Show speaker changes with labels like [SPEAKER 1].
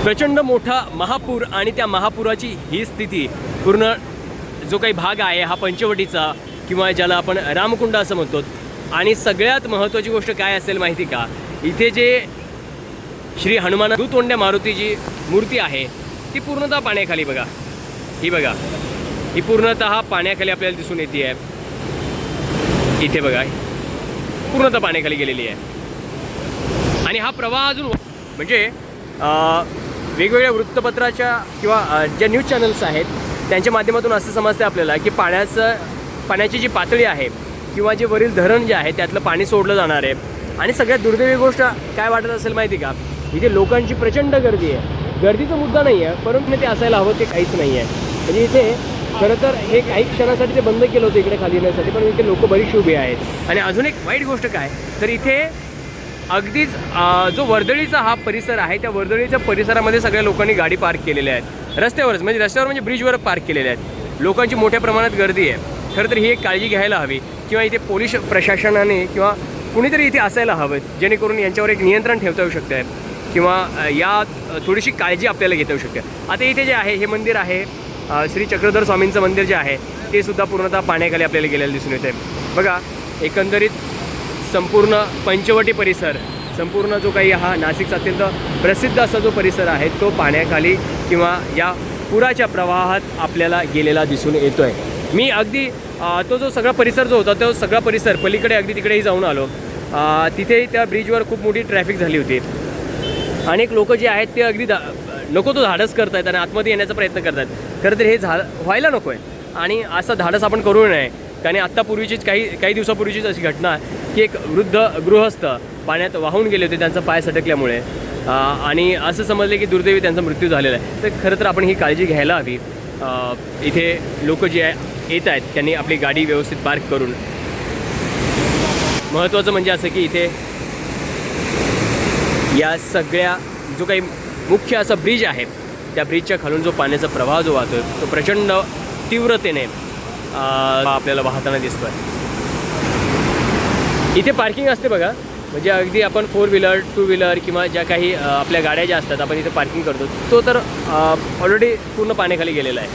[SPEAKER 1] प्रचंड मोठा महापूर आणि त्या महापुराची ही स्थिती पूर्ण जो काही भाग आहे हा पंचवटीचा किंवा ज्याला आपण रामकुंड असं म्हणतो। आणि सगळ्यात महत्त्वाची गोष्ट काय असेल माहिती का, इथे जे श्री हनुमान दुतोंड्या मारुतीची मूर्ती आहे ती पूर्णतः पाण्याखाली बघा, ही बघा, ही पूर्णतः पाण्याखाली आपल्याला दिसून येते आहे। इथे बघा पूर्णतः पाण्याखाली गेलेली आहे आणि हा प्रवाह अजून म्हणजे वेगवेगळ्या वृत्तपत्राच्या किंवा ज्या न्यूज चॅनल्स आहेत त्यांच्या माध्यमातून असं समजते आपल्याला की पाण्याची जी पातळी आहे किंवा जे वरील धरण जे आहे त्यातलं पाणी सोडलं जाणार आहे। आणि सगळ्यात दुर्दैवी गोष्ट काय वाटत असेल माहिती का, इथे लोकांची प्रचंड गर्दी आहे। गर्दीचा मुद्दा नाही आहे, परंतु ते असायला हवं ते काहीच नाही आहे। म्हणजे इथे खरं तर हे काही क्षणासाठी ते बंद केलं होतं इकडे खाली येण्यासाठी, पण इथे लोक बरीचशी उभी आहेत। आणि अजून एक वाईट गोष्ट काय तर इथे अगदीच जो वर्दळीचा हा परिसर आहे त्या वर्दळीच्या परिसरामध्ये सगळ्या लोकांनी गाडी पार्क केलेल्या आहेत रस्त्यावर म्हणजे ब्रिजवर पार्क केलेल्या आहेत। लोकांची मोठ्या प्रमाणात गर्दी आहे। खरं तर ही एक काळजी घ्यायला हवी किंवा इथे पोलीस प्रशासनाने किंवा कुणीतरी इथे असायला हवं जेणेकरून यांच्यावर एक नियंत्रण ठेवता येऊ शकतं किंवा या थोडीशी काळजी आपल्याला घेता येऊ शकते। आता इथे जे आहे हे मंदिर आहे श्री चक्रधर स्वामींचं मंदिर जे आहे ते सुद्धा पूर्णतः पाण्याखाली आपल्याला गेलेलं दिसून येते। बघा एकंदरीत संपूर्ण पंचवटी परिसर, संपूर्ण जो काही हा नाशिकचा अत्यंत प्रसिद्ध असा जो परिसर आहे तो पाण्याखाली किंवा या पुराच्या प्रवाहात आपल्याला गेलेला दिसून येतो आहे। मी अगदी तो जो सगळा परिसर जो होता तो सगळा परिसर पलीकडे अगदी तिकडेही जाऊन आलो। तिथेही त्या ब्रिजवर खूप मोठी ट्रॅफिक झाली होती। अनेक लोक जे आहेत ते अगदी नको तो धाडस करत आहेत आणि आतमध्ये येण्याचा प्रयत्न करत आहेत। खरं तर हे व्हायला नको आहे आणि असं धाडस आपण करू नये, कारण आत्तापूर्वीचीच काही दिवसापूर्वीचीच अशी घटना की एक वृद्ध गृहस्थ पाण्यात वाहून गेले होते त्यांचा पाय सटकल्यामुळे आणि असं समजले की दुर्दैवी त्यांचा मृत्यू झालेला आहे। तर खरं तर आपण ही काळजी घ्यायला हवी। इथे लोक जे येत आहेत त्यांनी आपली गाडी व्यवस्थित पार्क करून, महत्त्वाचं म्हणजे असं की इथे या सगळ्या जो काही मुख्य असा ब्रिज आहे त्या ब्रिजच्या खालून जो पाण्याचा प्रवाह जो वाहतो तो प्रचंड तीव्रतेने आपल्याला वाहताना दिसतो आहे। इथे पार्किंग असते बघा, म्हणजे अगदी आपण 4 व्हीलर 2 व्हीलर किंवा ज्या काही आपल्या गाड्या ज्या असतात आपण इथे पार्किंग करतो तो तर ऑलरेडी पूर्ण पाण्याखाली गेलेला आहे।